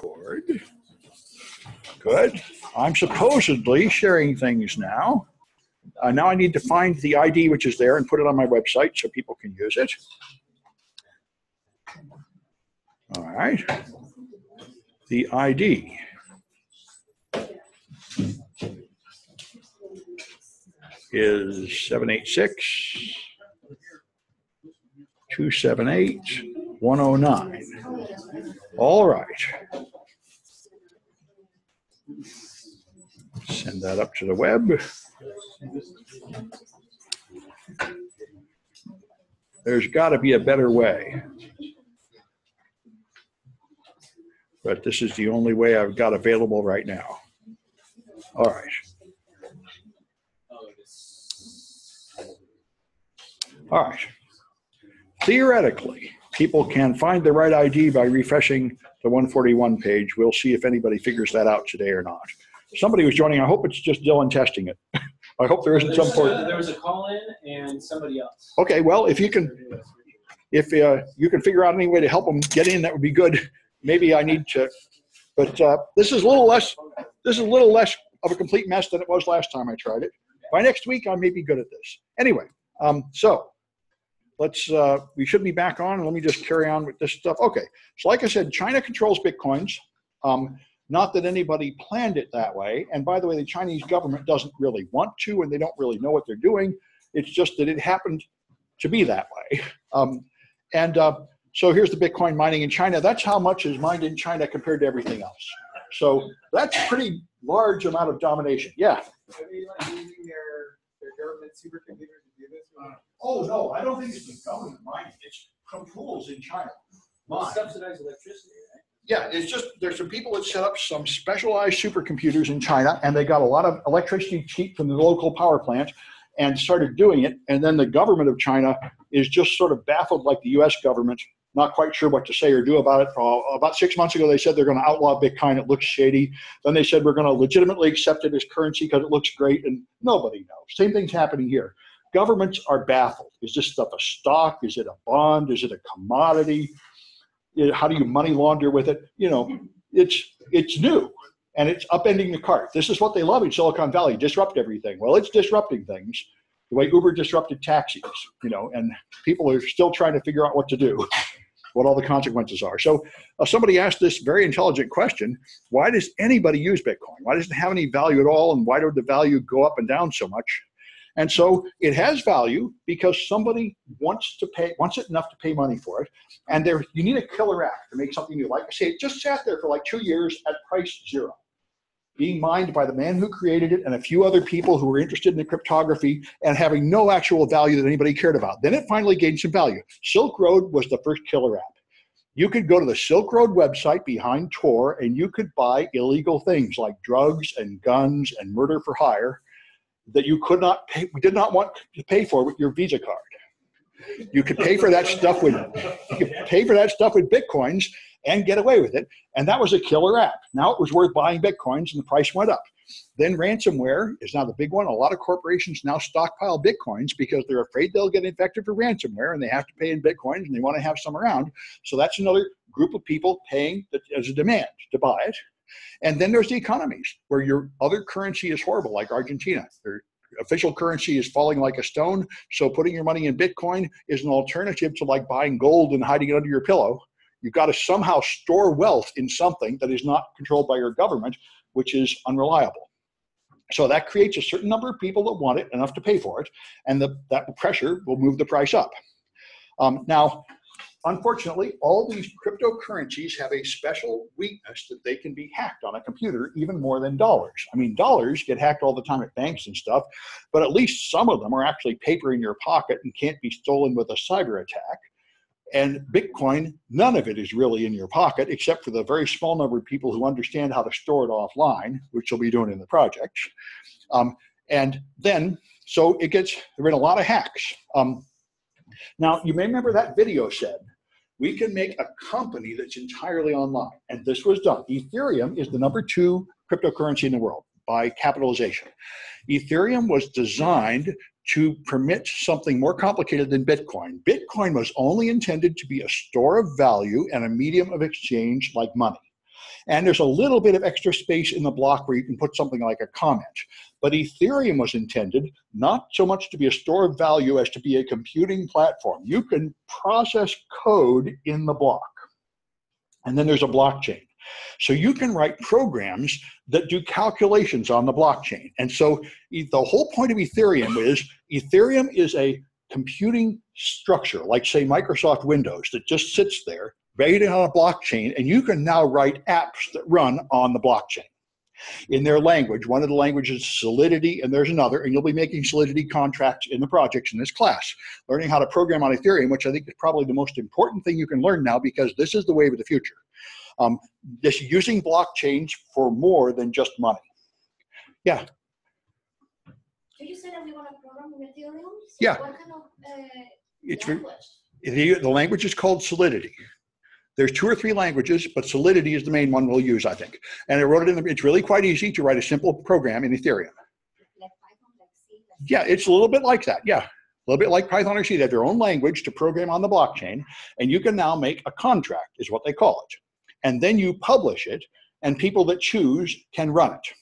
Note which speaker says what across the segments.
Speaker 1: record. Good. I'm supposedly sharing things now. Now I need to find the ID which is there and put it on my website so people can use it. All right. The ID is 786-278-109. All right. Send that up to the web. There's got to be a better way. But this is the only way I've got available right now. All right. All right. Theoretically, people can find the right ID by refreshing the 141 page. We'll see if anybody figures that out today or not. Somebody was joining. I hope it's just Dylan testing it. I hope there isn't some point.
Speaker 2: There was a call-in and somebody else.
Speaker 1: Okay, well, if you can figure out any way to help them get in, that would be good. Maybe I need to, but this is a little less of a complete mess than it was last time I tried it. By next week, I may be good at this. Anyway, so let's, we should be back on. Let me just carry on with this stuff. Okay, so like I said, China controls Bitcoins. Not that anybody planned it that way. And by the way, the Chinese government doesn't really want to, and they don't really know what they're doing. It's just that it happened to be that way. So here's the Bitcoin mining in China. That's how much is mined in China compared to everything else. So that's a pretty large amount of domination. Yeah.
Speaker 3: Are they like using their government supercomputer to do this?
Speaker 1: Oh, no, I don't think it's the government mining. It's from pools in China.
Speaker 2: Subsidized electricity, right?
Speaker 1: Yeah, it's just there's some people that set up some specialized supercomputers in China, and they got a lot of electricity cheap from the local power plant and started doing it. And then the government of China is just sort of baffled like the US government, not quite sure what to say or do about it. About 6 months ago, they said they're going to outlaw Bitcoin. It looks shady. Then they said we're going to legitimately accept it as currency because it looks great, and nobody knows. Same thing's happening here. Governments are baffled. Is this stuff a stock? Is it a bond? Is it a commodity? How do you money launder with it? You know, it's new, and it's upending the cart. This is what they love in Silicon Valley, disrupt everything. Well, it's disrupting things the way Uber disrupted taxis, you know, and people are still trying to figure out what to do, what all the consequences are. So somebody asked this very intelligent question: why does anybody use Bitcoin? Why does it have any value at all, and why did the value go up and down so much? And so it has value because somebody wants it enough to pay money for it. And you need a killer app to make something new. Like I say, it just sat there for like 2 years at price zero, being mined by the man who created it and a few other people who were interested in the cryptography and having no actual value that anybody cared about. Then it finally gained some value. Silk Road was the first killer app. You could go to the Silk Road website behind Tor and you could buy illegal things like drugs and guns and murder for hire that you could not pay, did not want to pay for with your Visa card. You could pay for that stuff with Bitcoins and get away with it. And that was a killer app. Now it was worth buying Bitcoins and the price went up. Then ransomware is now the big one. A lot of corporations now stockpile Bitcoins because they're afraid they'll get infected for ransomware and they have to pay in Bitcoins and they want to have some around. So that's another group of people paying as a demand to buy it. And then there's the economies where your other currency is horrible, like Argentina. Their official currency is falling like a stone. So putting your money in Bitcoin is an alternative to like buying gold and hiding it under your pillow. You've got to somehow store wealth in something that is not controlled by your government, which is unreliable. So that creates a certain number of people that want it, enough to pay for it, and that pressure will move the price up. Now, unfortunately, all these cryptocurrencies have a special weakness that they can be hacked on a computer even more than dollars. I mean, dollars get hacked all the time at banks and stuff, but at least some of them are actually paper in your pocket and can't be stolen with a cyber attack. And Bitcoin, none of it is really in your pocket, except for the very small number of people who understand how to store it offline, which you'll be doing in the project. And then, so there have been a lot of hacks. Now, you may remember that video said, we can make a company that's entirely online. And this was done. Ethereum is the #2 cryptocurrency in the world by capitalization. Ethereum was designed to permit something more complicated than Bitcoin. Bitcoin was only intended to be a store of value and a medium of exchange like money. And there's a little bit of extra space in the block where you can put something like a comment. But Ethereum was intended not so much to be a store of value as to be a computing platform. You can process code in the block. And then there's a blockchain. So you can write programs that do calculations on the blockchain. And so the whole point of Ethereum is a computing structure, like say Microsoft Windows, that just sits there, waiting on a blockchain, and you can now write apps that run on the blockchain in their language. One of the languages is Solidity, and there's another, and you'll be making Solidity contracts in the projects in this class, learning how to program on Ethereum, which I think is probably the most important thing you can learn now, because this is the wave of the future. Just using blockchains for more than just money. Yeah.
Speaker 4: You said that we want to program in Ethereum? So
Speaker 1: Yeah.
Speaker 4: What kind of
Speaker 1: language? The language is called Solidity. There's 2 or 3 languages, but Solidity is the main one we'll use, I think. And I wrote it it's really quite easy to write a simple program in Ethereum.
Speaker 4: Like Python, like C?
Speaker 1: Yeah, it's a little bit like that, yeah. A little bit like Python or C. They have their own language to program on the blockchain, and you can now make a contract, is what they call it. And then you publish it, and people that choose can run it.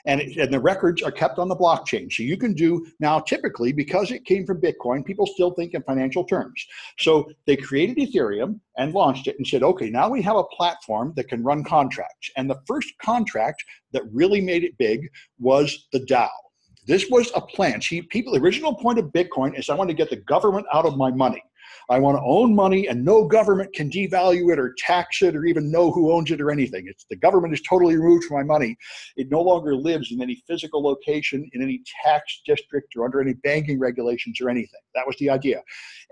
Speaker 1: And the records are kept on the blockchain. So you can do now, typically, because it came from Bitcoin, people still think in financial terms. So they created Ethereum and launched it and said, okay, now we have a platform that can run contracts. And the first contract that really made it big was the DAO. This was a plan. See, the original point of Bitcoin is I want to get the government out of my money. I want to own money, and no government can devalue it or tax it or even know who owns it or anything. The government is totally removed from my money. It no longer lives in any physical location, in any tax district, or under any banking regulations or anything. That was the idea.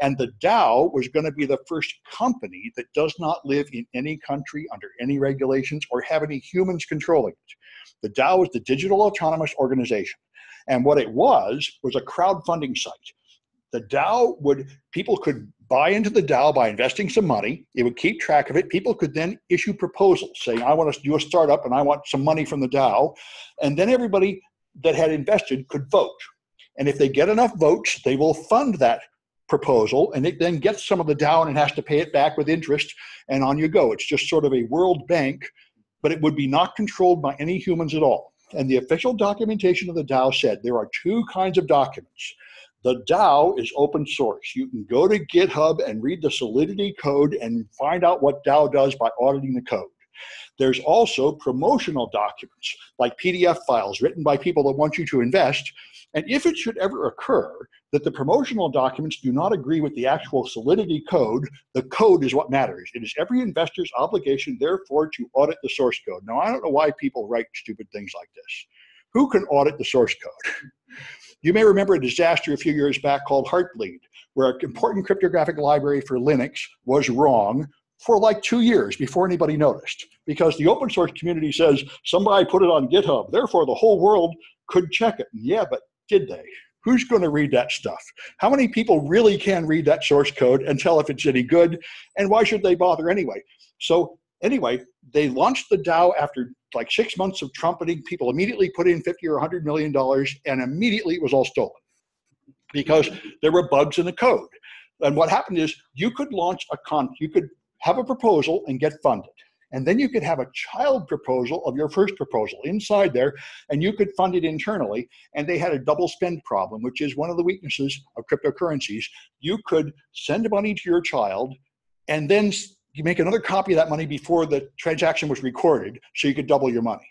Speaker 1: And the DAO was going to be the first company that does not live in any country under any regulations or have any humans controlling it. The DAO is the Digital Autonomous Organization. And what it was a crowdfunding site. The DAO people could buy into the DAO by investing some money. It would keep track of it. People could then issue proposals saying, I want to do a startup and I want some money from the DAO. And then everybody that had invested could vote. And if they get enough votes, they will fund that proposal, and it then gets some of the DAO and it has to pay it back with interest, and on you go. It's just sort of a world bank, but it would be not controlled by any humans at all. And the official documentation of the DAO said there are 2 kinds of documents. The DAO is open source. You can go to GitHub and read the Solidity code and find out what DAO does by auditing the code. There's also promotional documents, like PDF files written by people that want you to invest. And if it should ever occur that the promotional documents do not agree with the actual Solidity code, the code is what matters. It is every investor's obligation, therefore, to audit the source code. Now, I don't know why people write stupid things like this. Who can audit the source code? You may remember a disaster a few years back called Heartbleed, where an important cryptographic library for Linux was wrong for like 2 years before anybody noticed, because the open source community says somebody put it on GitHub, therefore the whole world could check it. Yeah, but did they? Who's going to read that stuff? How many people really can read that source code and tell if it's any good? And why should they bother anyway? So anyway, they launched the DAO after like 6 months of trumpeting. People immediately put in $50 or $100 million, and immediately it was all stolen because there were bugs in the code. And what happened is you could launch you could have a proposal and get funded. And then you could have a child proposal of your first proposal inside there, and you could fund it internally. And they had a double spend problem, which is one of the weaknesses of cryptocurrencies. You could send money to your child, and then you make another copy of that money before the transaction was recorded, so you could double your money.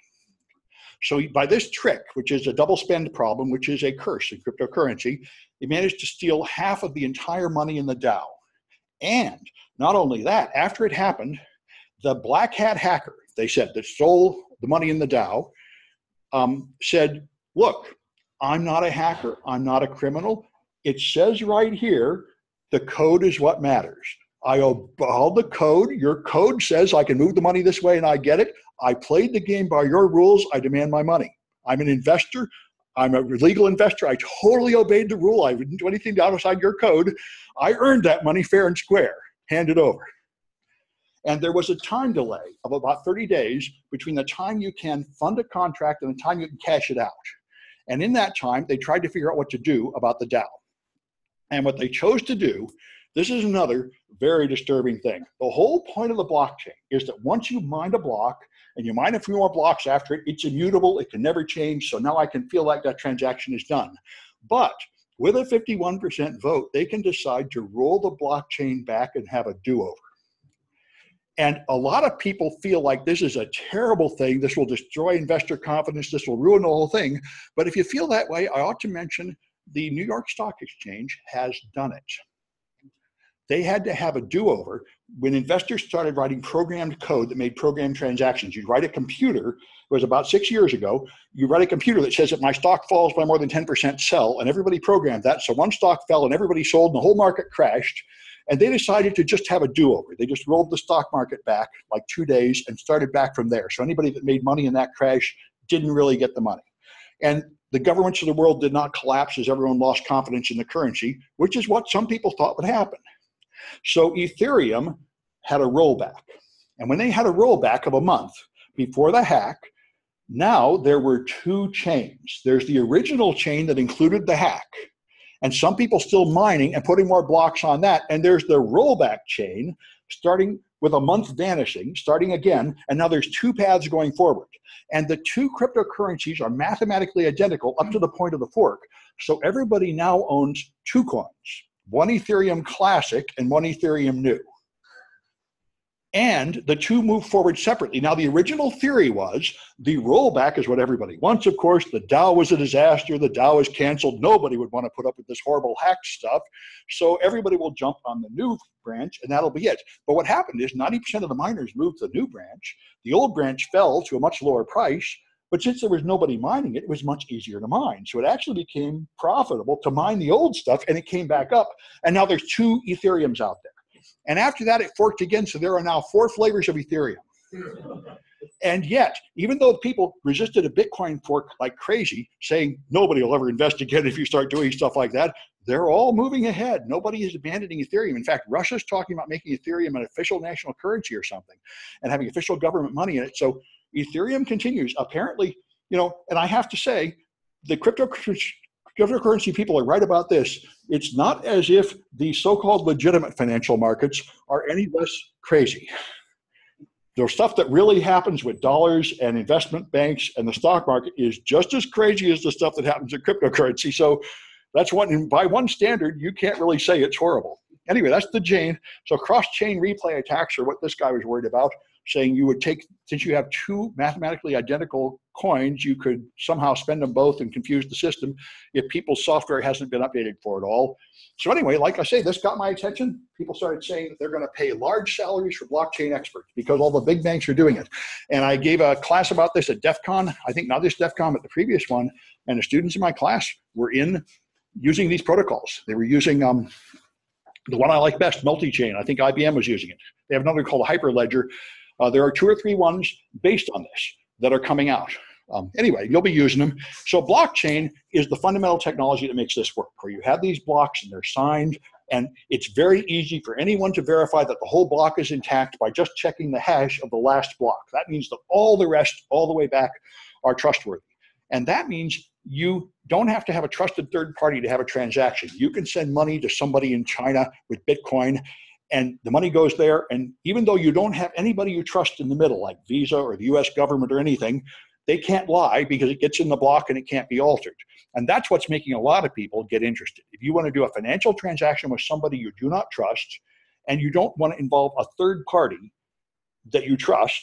Speaker 1: So by this trick, which is a double spend problem, which is a curse in cryptocurrency, they managed to steal half of the entire money in the DAO. And not only that, after it happened, the black hat hacker, they said, that stole the money in the DAO, said, look, I'm not a hacker, I'm not a criminal. It says right here, the code is what matters. I obey the code. Your code says I can move the money this way and I get it. I played the game by your rules. I demand my money. I'm an investor. I'm a legal investor. I totally obeyed the rule. I didn't do anything outside your code. I earned that money fair and square. Hand it over. And there was a time delay of about 30 days between the time you can fund a contract and the time you can cash it out. And in that time, they tried to figure out what to do about the DAO. And what they chose to do, this is another very disturbing thing. The whole point of the blockchain is that once you mine a block and you mine a few more blocks after it, it's immutable, it can never change, so now I can feel like that transaction is done. But with a 51% vote, they can decide to roll the blockchain back and have a do-over. And a lot of people feel like this is a terrible thing. This will destroy investor confidence. This will ruin the whole thing. But if you feel that way, I ought to mention the New York Stock Exchange has done it. They had to have a do-over when investors started writing programmed code that made programmed transactions. You'd write a computer, it was about 6 years ago, you write a computer that says if my stock falls by more than 10%, sell, and everybody programmed that. So one stock fell and everybody sold and the whole market crashed. And they decided to just have a do-over. They just rolled the stock market back like 2 days and started back from there. So anybody that made money in that crash didn't really get the money. And the governments of the world did not collapse as everyone lost confidence in the currency, which is what some people thought would happen. So Ethereum had a rollback. And when they had a rollback of a month before the hack, now there were two chains. There's the original chain that included the hack, and some people still mining and putting more blocks on that. And there's the rollback chain, starting with a month vanishing, starting again, and now there's two paths going forward. And the two cryptocurrencies are mathematically identical up to the point of the fork. So everybody now owns two coins, one Ethereum Classic and one Ethereum New. And the two move forward separately. Now, the original theory was the rollback is what everybody wants, of course. The DAO was a disaster. The DAO was canceled. Nobody would want to put up with this horrible hack stuff. So everybody will jump on the new branch, and that'll be it. But what happened is 90% of the miners moved to the new branch. The old branch fell to a much lower price. But since there was nobody mining it, it was much easier to mine. So it actually became profitable to mine the old stuff, and it came back up. And now there's two Ethereums out there. And after that, it forked again, so there are now 4 flavors of Ethereum. And yet, even though people resisted a Bitcoin fork like crazy, saying nobody will ever invest again if you start doing stuff like that, they're all moving ahead. Nobody is abandoning Ethereum. In fact, Russia's talking about making Ethereum an official national currency or something and having official government money in it. So Ethereum continues. Apparently, and I have to say, the cryptocurrency people are right about this. It's not as if the so-called legitimate financial markets are any less crazy. The stuff that really happens with dollars and investment banks and the stock market is just as crazy as the stuff that happens in cryptocurrency. So that's by one standard, you can't really say it's horrible. Anyway, that's the chain. So cross-chain replay attacks are what this guy was worried about, saying you would take, since you have two mathematically identical coins, you could somehow spend them both and confuse the system if people's software hasn't been updated for it all. So anyway, like I say, this got my attention. People started saying that they're going to pay large salaries for blockchain experts because all the big banks are doing it. And I gave a class about this at DEF CON, I think not this DEF CON, but the previous one. And the students in my class were using these protocols. They were using the one I like best, multi-chain. I think IBM was using it. They have another called Hyperledger. There are 2 or 3 ones based on this that are coming out. Anyway, you'll be using them. So blockchain is the fundamental technology that makes this work, where you have these blocks and they're signed, and it's very easy for anyone to verify that the whole block is intact by just checking the hash of the last block. That means that all the rest, all the way back, are trustworthy. And that means you don't have to have a trusted third party to have a transaction. You can send money to somebody in China with Bitcoin, and the money goes there. And even though you don't have anybody you trust in the middle, like Visa or the US government or anything, they can't lie because it gets in the block and it can't be altered. And that's what's making a lot of people get interested. If you want to do a financial transaction with somebody you do not trust, and you don't want to involve a third party that you trust,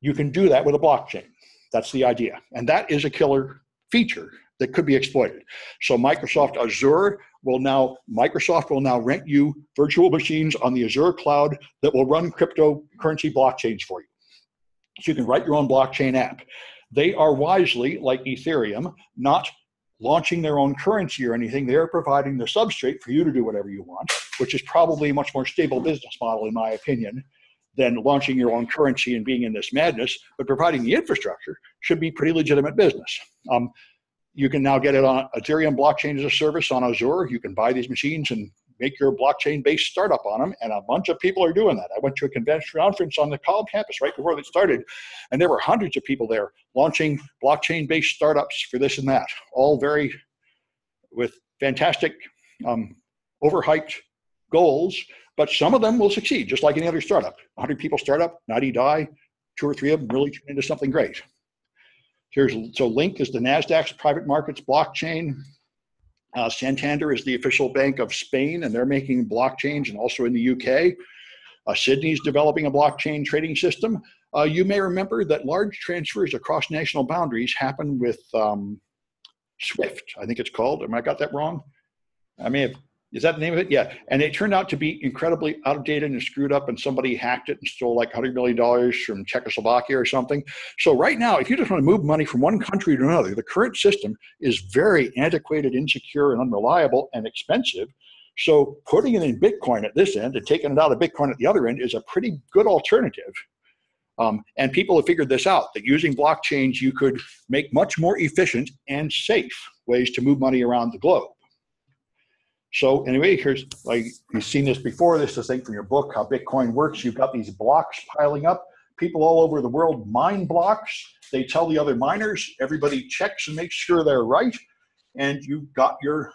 Speaker 1: you can do that with a blockchain. That's the idea. And that is a killer feature that could be exploited. So Microsoft will now rent you virtual machines on the Azure cloud that will run cryptocurrency blockchains for you. So you can write your own blockchain app. They are wisely, like Ethereum, not launching their own currency or anything. They're providing the substrate for you to do whatever you want, which is probably a much more stable business model, in my opinion, than launching your own currency and being in this madness. But providing the infrastructure should be pretty legitimate business. You can now get it on Ethereum blockchain as a service on Azure. You can buy these machines and make your blockchain-based startup on them, and a bunch of people are doing that. I went to a conference on the college campus right before it started, and there were hundreds of people there launching blockchain-based startups for this and that, all with fantastic, overhyped goals, but some of them will succeed, just like any other startup. 100 people startup, 90 die, 2 or 3 of them really turn into something great. So Link is the NASDAQ's private markets blockchain. Santander is the official bank of Spain, and they're making blockchains, and also in the UK. Sydney's developing a blockchain trading system. You may remember that large transfers across national boundaries happen with SWIFT, I think it's called. Am I got that wrong? I may have. Is that the name of it? Yeah. And it turned out to be incredibly outdated and screwed up, and somebody hacked it and stole like $100 million from Czechoslovakia or something. So right now, if you just want to move money from one country to another, the current system is very antiquated, insecure, and unreliable and expensive. So putting it in Bitcoin at this end and taking it out of Bitcoin at the other end is a pretty good alternative. And people have figured this out, that using blockchains, you could make much more efficient and safe ways to move money around the globe. So anyway, here's, like, you've seen this before. This is a thing from your book, How Bitcoin Works. You've got these blocks piling up. People all over the world mine blocks. They tell the other miners, everybody checks and makes sure they're right. And you've got your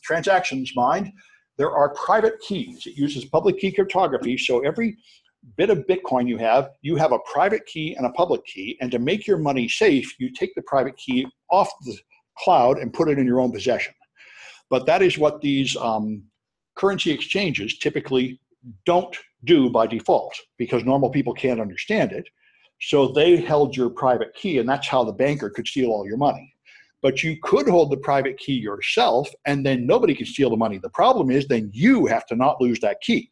Speaker 1: transactions mined. There are private keys. It uses public key cryptography. So every bit of Bitcoin you have a private key and a public key. And to make your money safe, you take the private key off the cloud and put it in your own possession. But that is what these currency exchanges typically don't do by default, because normal people can't understand it. So they held your private key, and that's how the banker could steal all your money. But you could hold the private key yourself, and then nobody can steal the money. The problem is then you have to not lose that key.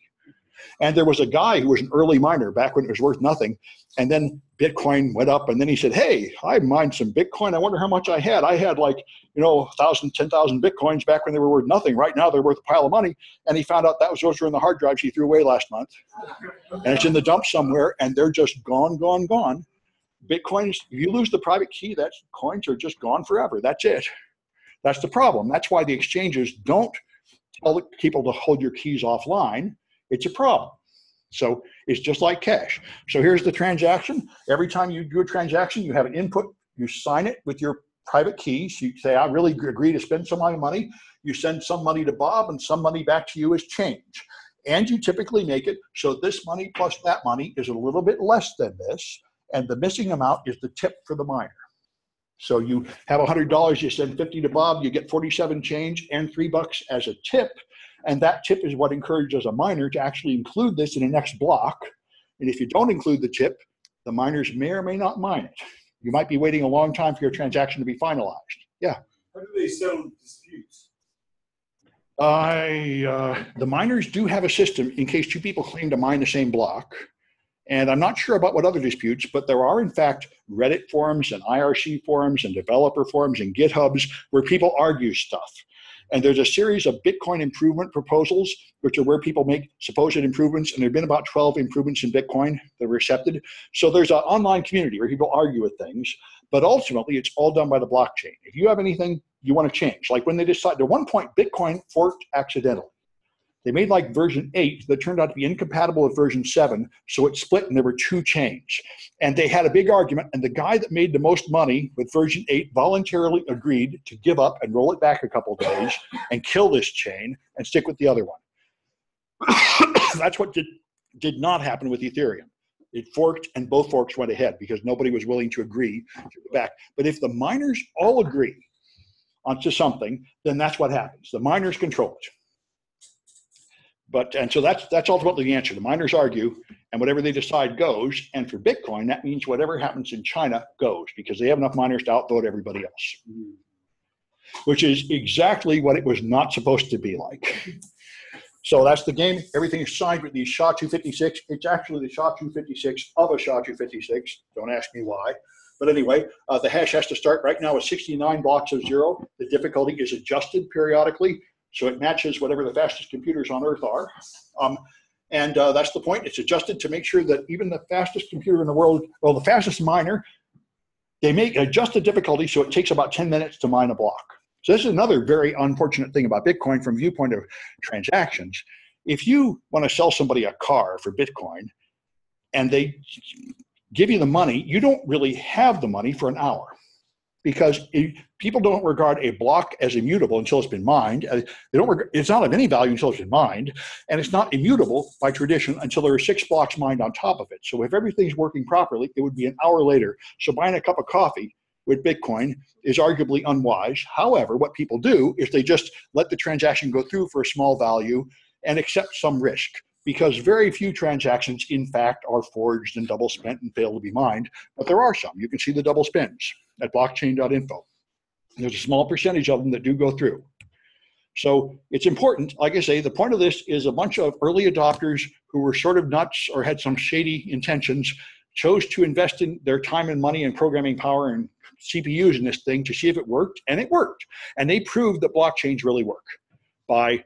Speaker 1: And there was a guy who was an early miner back when it was worth nothing. And then Bitcoin went up, and then he said, hey, I mined some Bitcoin. I wonder how much I had. I had like, 1,000, 10,000 Bitcoins back when they were worth nothing. Right now they're worth a pile of money. And he found out those were in the hard drives he threw away last month. And it's in the dump somewhere, and they're just gone, gone, gone. Bitcoins, if you lose the private key, that coins are just gone forever. That's it. That's the problem. That's why the exchanges don't tell people to hold your keys offline. It's a problem. So it's just like cash. So here's the transaction. Every time you do a transaction, you have an input. You sign it with your private key. So you say, I really agree to spend some money. You send some money to Bob and some money back to you as change. And you typically make it so this money plus that money is a little bit less than this. And the missing amount is the tip for the miner. So you have $100, you send 50 to Bob, you get 47 change and $3 as a tip. And that tip is what encourages a miner to actually include this in the next block. And if you don't include the tip, the miners may or may not mine it. You might be waiting a long time for your transaction to be finalized. Yeah.
Speaker 5: How do they settle disputes?
Speaker 1: The miners do have a system in case two people claim to mine the same block. And I'm not sure about what other disputes, but there are, in fact, Reddit forums and IRC forums and developer forums and GitHubs where people argue stuff. And there's a series of Bitcoin improvement proposals, which are where people make supposed improvements. And there have been about 12 improvements in Bitcoin that were accepted. So there's an online community where people argue with things. But ultimately, it's all done by the blockchain. If you have anything you want to change, like when they decided, at one point, Bitcoin forked accidentally. They made like version 8 that turned out to be incompatible with version 7, so it split and there were 2 chains. And they had a big argument, and the guy that made the most money with version 8 voluntarily agreed to give up and roll it back a couple of days and kill this chain and stick with the other one. That's what did not happen with Ethereum. It forked, and both forks went ahead because nobody was willing to agree to go back. But if the miners all agree onto something, then that's what happens. The miners control it. And so that's ultimately the answer. The miners argue, and whatever they decide goes. And for Bitcoin, that means whatever happens in China goes, because they have enough miners to outvote everybody else, which is exactly what it was not supposed to be like. So that's the game. Everything is signed with the SHA-256. It's actually the SHA-256 of a SHA-256. Don't ask me why. But anyway, the hash has to start right now with 69 blocks of 0. The difficulty is adjusted periodically, so it matches whatever the fastest computers on Earth are. That's the point. It's adjusted to make sure that even the fastest computer in the world, well, the fastest miner, they adjust the difficulty so it takes about 10 minutes to mine a block. So this is another very unfortunate thing about Bitcoin from viewpoint of transactions. If you want to sell somebody a car for Bitcoin and they give you the money, you don't really have the money for an hour. because people don't regard a block as immutable until it's been mined. It's not of any value until it's been mined, and it's not immutable by tradition until there are 6 blocks mined on top of it. So if everything's working properly, it would be an hour later. So buying a cup of coffee with Bitcoin is arguably unwise. However, what people do is they just let the transaction go through for a small value and accept some risk, because very few transactions, in fact, are forged and double spent and fail to be mined. But there are some. You can see the double spins at blockchain.info. There's a small percentage of them that do go through. So it's important. Like I say, the point of this is a bunch of early adopters who were sort of nuts or had some shady intentions chose to invest in their time and money and programming power and CPUs in this thing to see if it worked, and it worked. And they proved that blockchains really work by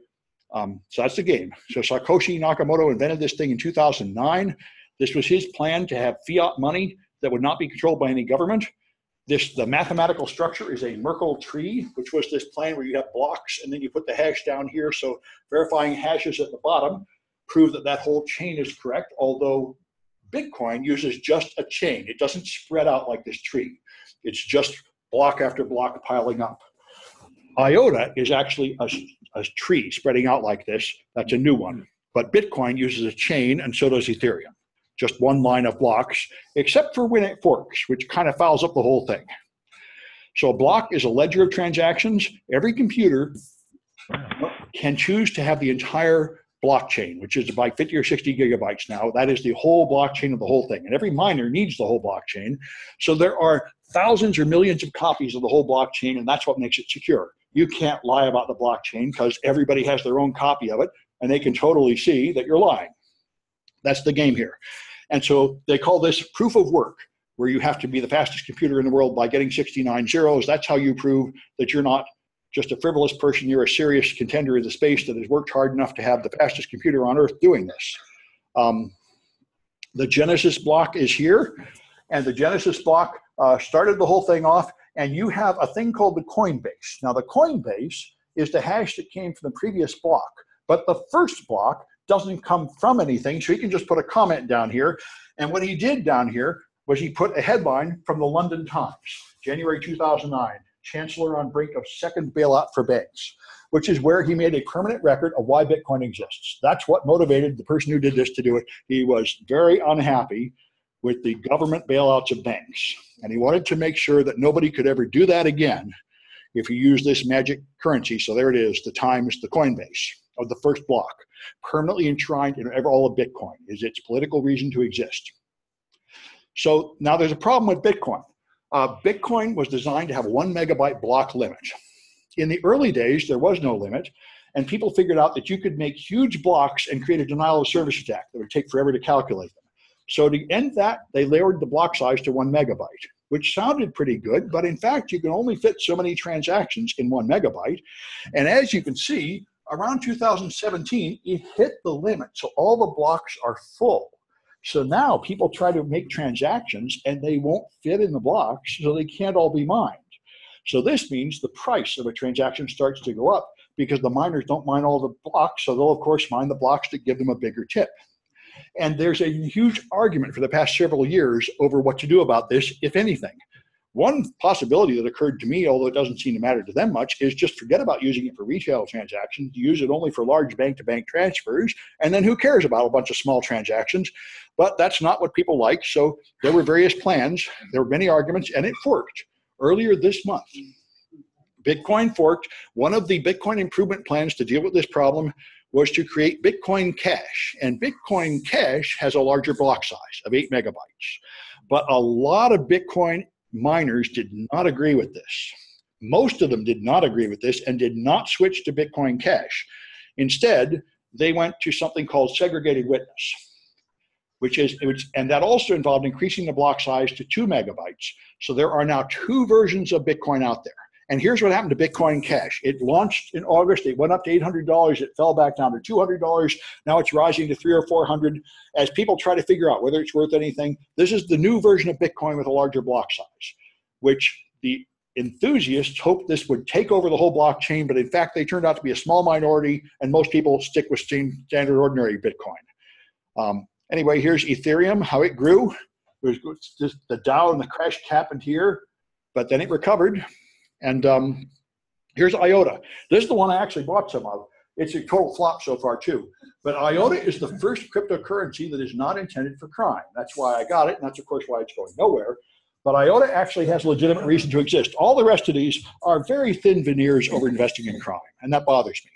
Speaker 1: so that's the game. So Satoshi Nakamoto invented this thing in 2009. This was his plan to have fiat money that would not be controlled by any government. The mathematical structure is a Merkle tree, which was this plan where you have blocks and then you put the hash down here. So verifying hashes at the bottom prove that that whole chain is correct, although Bitcoin uses just a chain. It doesn't spread out like this tree. It's just block after block piling up. IOTA is actually a tree spreading out like this. That's a new one. But Bitcoin uses a chain, and so does Ethereum. Just one line of blocks, except for when it forks, which kind of fouls up the whole thing. So a block is a ledger of transactions. Every computer can choose to have the entire blockchain, which is about 50 or 60 gigabytes now. That is the whole blockchain of the whole thing. And every miner needs the whole blockchain. So there are thousands or millions of copies of the whole blockchain, and that's what makes it secure. You can't lie about the blockchain because everybody has their own copy of it, and they can totally see that you're lying. That's the game here. And so they call this proof of work, where you have to be the fastest computer in the world by getting 69 zeros. That's how you prove that you're not just a frivolous person. You're a serious contender in the space that has worked hard enough to have the fastest computer on earth doing this. The Genesis block is here, and the Genesis block started the whole thing off. And you have a thing called the Coinbase. Now, the Coinbase is the hash that came from the previous block, but the first block doesn't come from anything, so he can just put a comment down here. And what he did down here was he put a headline from the London Times, January 2009, Chancellor on brink of second bailout for banks, which is where he made a permanent record of why Bitcoin exists. That's what motivated the person who did this to do it. He was very unhappy with the government bailouts of banks. And he wanted to make sure that nobody could ever do that again if you use this magic currency. So there it is, the Times, the Coinbase of the first block, permanently enshrined in all of Bitcoin, is its political reason to exist. So now there's a problem with Bitcoin. Bitcoin was designed to have a 1 megabyte block limit. In the early days, there was no limit, and people figured out that you could make huge blocks and create a denial of service attack that would take forever to calculate them. So to end that, they lowered the block size to 1 megabyte, which sounded pretty good, but in fact, you can only fit so many transactions in 1 megabyte. And as you can see, around 2017, it hit the limit. So all the blocks are full. So now people try to make transactions and they won't fit in the blocks, so they can't all be mined. So this means the price of a transaction starts to go up because the miners don't mine all the blocks, so they'll of course mine the blocks that give them a bigger tip. And there's a huge argument for the past several years over what to do about this, if anything. One possibility that occurred to me, although it doesn't seem to matter to them much, is just forget about using it for retail transactions, use it only for large bank-to-bank transfers, and then who cares about a bunch of small transactions? But that's not what people like, so there were various plans, there were many arguments, and it forked earlier this month. Bitcoin forked. One of the Bitcoin improvement plans to deal with this problem was to create Bitcoin Cash. And Bitcoin Cash has a larger block size of 8 megabytes. But a lot of Bitcoin miners did not agree with this. Most of them did not agree with this and did not switch to Bitcoin Cash. Instead, they went to something called segregated witness, and that also involved increasing the block size to 2 megabytes. So there are now 2 versions of Bitcoin out there. And here's what happened to Bitcoin Cash. It launched in August. It went up to $800. It fell back down to $200. Now it's rising to $300 or $400. As people try to figure out whether it's worth anything, this is the new version of Bitcoin with a larger block size, which the enthusiasts hoped this would take over the whole blockchain, but in fact, they turned out to be a small minority, and most people stick with standard ordinary Bitcoin. Anyway, here's Ethereum, how it grew. It was just the Dow and the crash happened here. but then it recovered. And here's IOTA. This is the one I actually bought some of. It's a total flop so far too. But IOTA is the first cryptocurrency that is not intended for crime. That's why I got it, and that's of course why it's going nowhere. But IOTA actually has legitimate reason to exist. All the rest of these are very thin veneers over investing in crime, and that bothers me.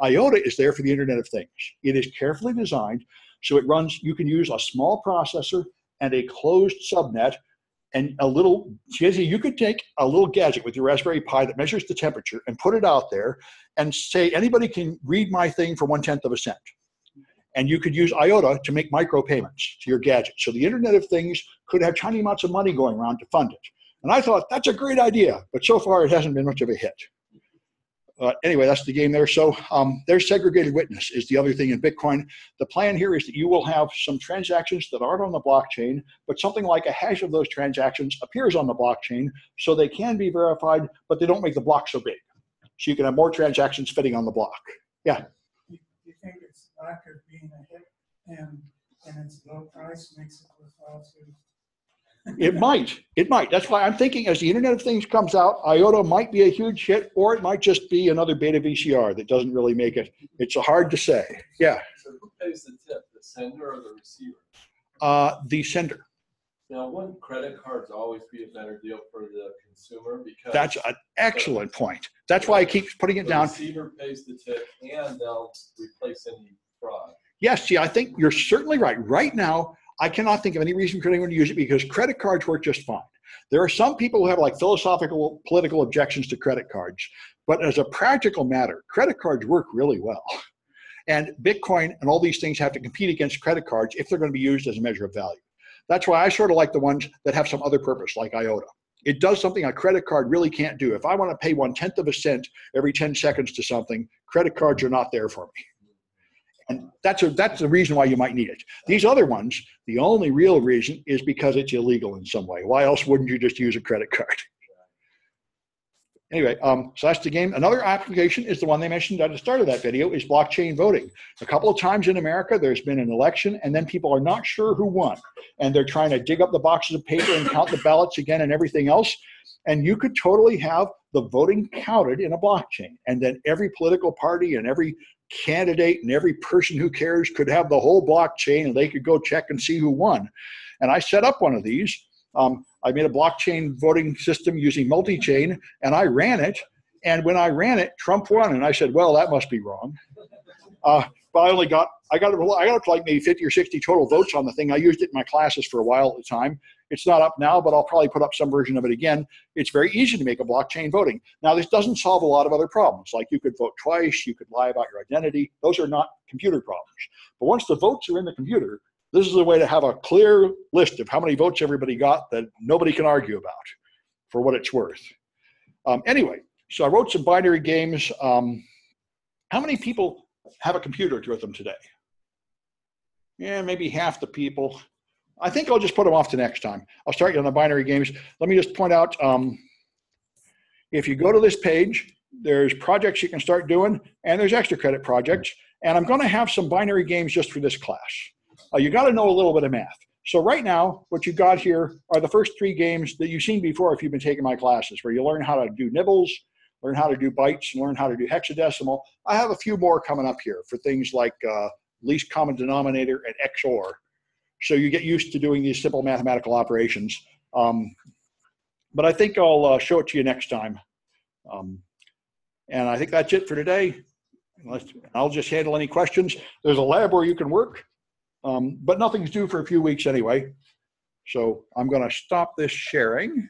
Speaker 1: IOTA is there for the Internet of Things. It is carefully designed so it runs, you can use a small processor and a closed subnet and a little, you could take a little gadget with your Raspberry Pi that measures the temperature and put it out there and say, anybody can read my thing for 1/10 of a cent. And you could use IOTA to make micropayments to your gadget. So the Internet of Things could have tiny amounts of money going around to fund it. And I thought, that's a great idea. But so far, it hasn't been much of a hit. Anyway, that's the game there. So there's segregated witness is the other thing in Bitcoin. The plan here is that you will have some transactions that aren't on the blockchain, but something like a hash of those transactions appears on the blockchain, so they can be verified, but they don't make the block so big. So you can have more transactions fitting on the block. Yeah?
Speaker 6: You think its lack of being a hit and its low price makes it worthwhile to?
Speaker 1: It might. It might. That's why I'm thinking as the Internet of Things comes out, IOTA might be a huge hit, or it might just be another beta VCR that doesn't really make it. It's hard to say. Yeah.
Speaker 7: So who pays the tip, the sender or the receiver?
Speaker 1: The sender.
Speaker 7: Now, wouldn't credit cards always be a better deal for the consumer? Because
Speaker 1: That's an excellent point. That's why I keep putting it
Speaker 7: the
Speaker 1: down.
Speaker 7: receiver pays the tip and they'll replace any fraud.
Speaker 1: Yes, see, I think you're certainly right. Right now, I cannot think of any reason for anyone to use it because credit cards work just fine. There are some people who have like philosophical, political objections to credit cards, but as a practical matter, credit cards work really well. And Bitcoin and all these things have to compete against credit cards if they're going to be used as a measure of value. That's why I sort of like the ones that have some other purpose, like IOTA. It does something a credit card really can't do. If I want to pay 1/10 of a cent every 10 seconds to something, credit cards are not there for me. And that's the reason why you might need it. These other ones, the only real reason is because it's illegal in some way. Why else wouldn't you just use a credit card? Anyway, so that's the game. Another application is the one they mentioned at the start of that video is blockchain voting. A couple of times in America, there's been an election and then people are not sure who won. And they're trying to dig up the boxes of paper and count the ballots again and everything else. And you could totally have the voting counted in a blockchain. And then every political party and every candidate and every person who cares could have the whole blockchain and they could go check and see who won. And I set up one of these. I made a blockchain voting system using multi-chain and I ran it. And when I ran it, Trump won. And I said, well, that must be wrong. But I got up to like maybe 50 or 60 total votes on the thing. I used it in my classes for a while at the time. It's not up now, but I'll probably put up some version of it again. It's very easy to make a blockchain voting. Now, this doesn't solve a lot of other problems. Like you could vote twice, you could lie about your identity. Those are not computer problems. But once the votes are in the computer, this is a way to have a clear list of how many votes everybody got that nobody can argue about for what it's worth. Anyway, so I wrote some binary games. How many people have a computer with them today? Yeah, maybe half the people. I think I'll just put them off to next time. I'll start you on the binary games. Let me just point out, if you go to this page, there's projects you can start doing, and there's extra credit projects. And I'm going to have some binary games just for this class. You got to know a little bit of math. So right now, what you got here are the first 3 games that you've seen before if you've been taking my classes, where you learn how to do nibbles, learn how to do bytes, and learn how to do hexadecimal. I have a few more coming up here for things like least common denominator and XOR. So you get used to doing these simple mathematical operations. But I think I'll show it to you next time. And I think that's it for today. I'll just handle any questions. There's a lab where you can work, but nothing's due for a few weeks anyway. So I'm going to stop this sharing.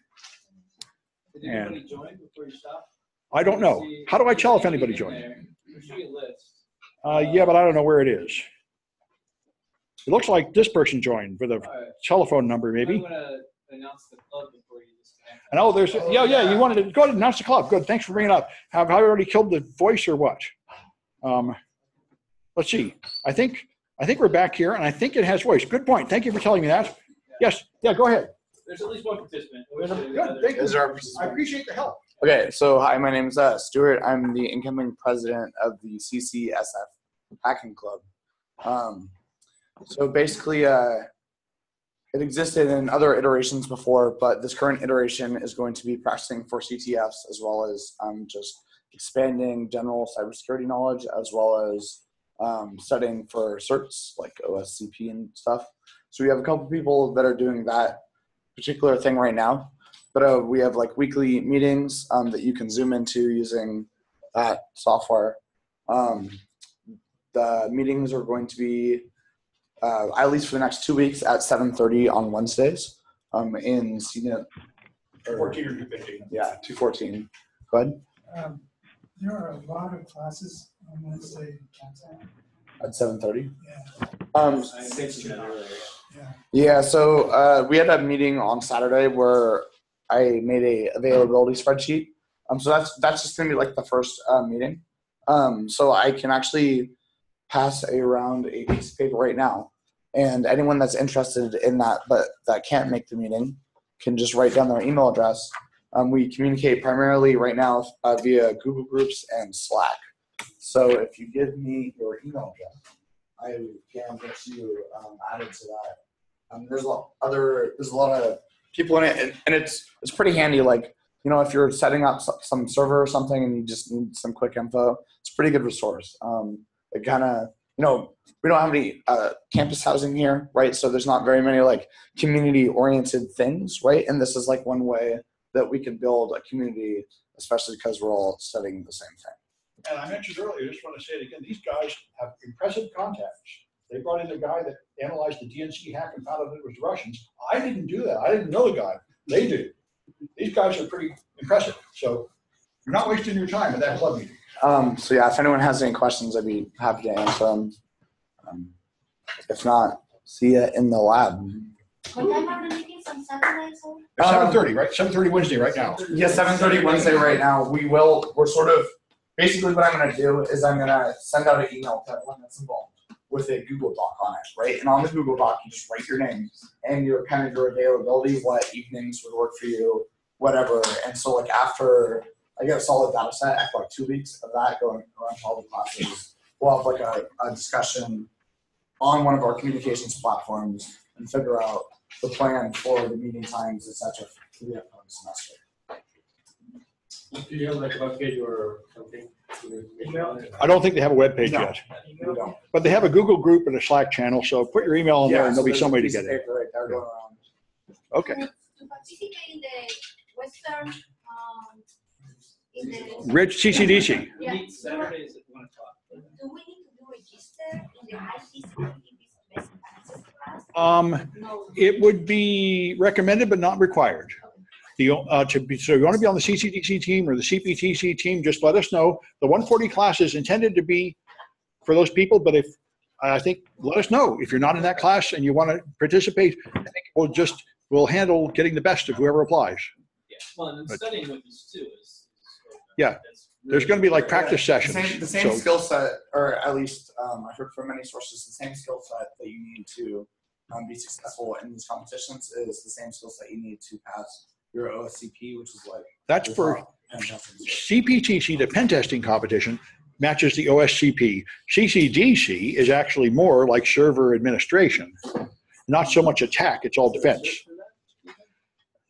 Speaker 2: Did anybody join before you stop?
Speaker 1: I don't know. How do I tell if anybody joined?
Speaker 2: There should be a list.
Speaker 1: Yeah, but I don't know where it is. It looks like this person joined with a telephone number, maybe.
Speaker 2: I'm going to announce the club before you disconnect.
Speaker 1: And there's, yeah, you wanted to go ahead and announce the club. Good, thanks for bringing it up. Have I already killed the voice or what? Let's see. I think we're back here, and I think it has voice. Good point. Thank you for telling me that. Yes, yeah, go ahead.
Speaker 2: There's at least one participant.
Speaker 1: Good, thank you. I appreciate the help.
Speaker 8: Okay, so hi, my name is Stuart. I'm the incoming president of the CCSF Hacking Club. So basically, it existed in other iterations before, but this current iteration is going to be practicing for CTFs as well as just expanding general cybersecurity knowledge, as well as studying for certs like OSCP and stuff. So we have a couple people that are doing that particular thing right now, but we have like weekly meetings that you can Zoom into using that software. The meetings are going to be at least for the next 2 weeks at 7:30 on Wednesdays in CNIT.
Speaker 1: 14 or 215.
Speaker 8: Yeah, 214. Go ahead.
Speaker 6: There are a lot of classes on Wednesday downtown.
Speaker 8: At 7:30.
Speaker 6: Yeah. Yeah.
Speaker 8: Yeah, so we had a meeting on Saturday where I made a availability spreadsheet. So that's just gonna be like the first meeting. So I can actually pass around a piece of paper right now, and anyone that's interested in that but that can't make the meeting can just write down their email address. We communicate primarily right now via Google Groups and Slack. So if you give me your email address, I can get you added to that. There's a lot of people in it, and it's pretty handy. Like, you know, if you're setting up some server or something and you just need some quick info, it's a pretty good resource. It kind of, you know, we don't have any campus housing here, right? So there's not very many like community-oriented things, right? And this is like one way that we can build a community, especially because we're all studying the same thing.
Speaker 1: And I mentioned earlier, I just want to say it again, these guys have impressive contacts. They brought in a guy that analyzed the DNC hack and found out it was the Russians. I didn't do that. I didn't know the guy. They do. These guys are pretty impressive. So you're not wasting your time at that club meeting.
Speaker 8: So yeah, if anyone has any questions, I'd be happy to answer them. If not, see you in the lab.
Speaker 4: What time are the meetings on Saturday?
Speaker 1: 7:30, right? 7:30 Wednesday right now.
Speaker 8: Yeah, 7:30 Wednesday right now. We're sort of, basically what I'm going to do is I'm going to send out an email to everyone that's involved with a Google Doc on it, right? And on the Google Doc, you just write your name and your kind of your availability, what evenings would work for you, whatever. And so like after I get a solid data set, after like 2 weeks of that going around all the classes, we'll have like a discussion on one of our communications platforms and figure out the plan for the meeting times, etc. for the upcoming semester.
Speaker 2: Do you have like a web page or something?
Speaker 1: I don't think they have a web page
Speaker 8: No.
Speaker 1: yet,
Speaker 8: We don't.
Speaker 1: but they have a Google group and a Slack channel. So put your email in there and there'll be
Speaker 8: there's
Speaker 1: some
Speaker 8: a
Speaker 1: way to
Speaker 8: piece
Speaker 1: get
Speaker 8: of
Speaker 1: it.
Speaker 8: paper right there going around.
Speaker 1: Okay.
Speaker 4: To participate in the Western, in the.
Speaker 1: Rich CCDC.
Speaker 2: We
Speaker 4: Yeah.
Speaker 2: meet Saturdays at 1 o'clock.
Speaker 4: Do we need to do register in the IT security basic access class? No.
Speaker 1: It would be recommended but not required. So you want to be on the CCDC team or the CPTC team, just let us know. The 140 class is intended to be for those people, but if I think let us know if you're not in that class and you want to participate. I think we'll handle getting the best of whoever applies.
Speaker 2: Yeah, well, and then
Speaker 1: But-
Speaker 2: studying with these too is.
Speaker 1: Yeah.
Speaker 2: that's
Speaker 1: There's
Speaker 2: really
Speaker 1: going to be like
Speaker 2: great.
Speaker 1: practice sessions.
Speaker 8: The same
Speaker 1: So-
Speaker 8: skill set, or at least I've heard from many sources, the same skill set that you need to be successful in these competitions is the same skill set you need to pass your OSCP, which is like
Speaker 1: That's
Speaker 8: the
Speaker 1: for
Speaker 8: top pen testing skill.
Speaker 1: CPTC, the pen testing competition, matches the OSCP. CCDC is actually more like server administration, not so much attack, it's all defense.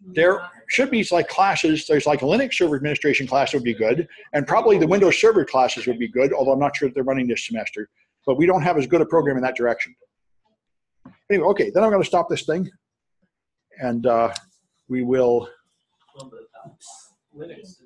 Speaker 1: There should be like classes, there's like a Linux server administration class would be good, and probably the Windows Server classes would be good, although I'm not sure if they're running this semester, but we don't have as good a program in that direction. Anyway, okay, then I'm going to stop this thing, and we will
Speaker 2: Well, but, Linux.